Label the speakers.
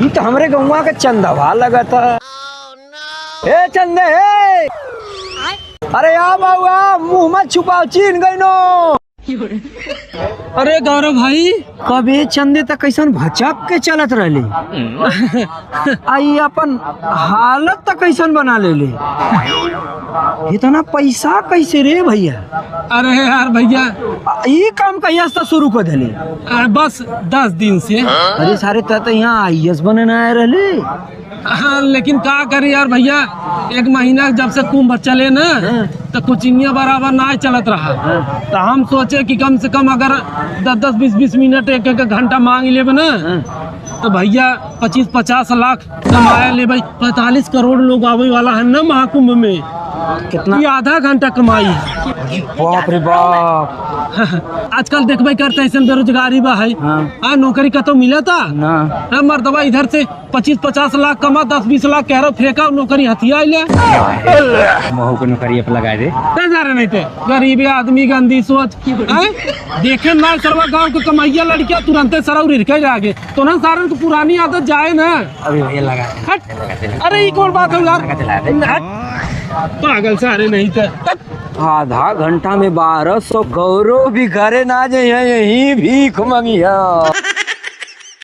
Speaker 1: ये तो हमरे गौवा का चंदवा लगा था। ए चंदे ए! अरे आ बाबा मुंह मत छुपाओ, चीन गई नो।
Speaker 2: अरे गौरव भाई,
Speaker 1: कभी चंदे तक कैसन भचक के चलत रहले आई अपन हालत तक कैसन बना ले इतना पैसा कैसे रे भैया?
Speaker 2: अरे यार भैया,
Speaker 1: ये काम कहिया से शुरू कर दिले?
Speaker 2: बस 10 दिन से।
Speaker 1: अरे सारे तो यहाँ IAS बने आए रहले।
Speaker 2: हाँ, लेकिन का करे यार भैया, 1 महीना जब से कुंभ चले ना तो कोचिंगिया बराबर ना चलत रहा। तो हम सोचे कि कम से कम अगर 10-10, 20-20 मिनट एक घंटा मांग लेबे ना तो भैया 25-50 लाख कमाया ले भाई। 45 करोड़ लोग आवे वाला है ना महाकुंभ में,
Speaker 1: कितना?
Speaker 2: ये आधा घंटा कमाई।
Speaker 1: बाप रे बाप।
Speaker 2: आजकल देखबे करते ऐसे बेरोजगारी बा है।
Speaker 1: हाँ।
Speaker 2: नौकरी का तो मिला था
Speaker 1: ना।
Speaker 2: मर्दबा इधर से 25-50 लाख कमा, 10-20 लाख कह रहा फेंका नौकरी हथिया ले
Speaker 1: महू को नौकरी पे लगा दे।
Speaker 2: जा रहे नहीं थे गरीब आदमी गंदी सोच। देखे ना सरवा गाँव के कमाइया लड़कियां तुरंत सरौर हिरके जागे तो ना सारे को पुरानी आदत जाए ना।
Speaker 1: अभी भैया लगा
Speaker 2: हट। अरे ये कौन बात है यार, पागल सारे नहीं थे।
Speaker 1: आधा घंटा में 1200। गौरव भी घरे ना जाए, यही भीख मंगिया।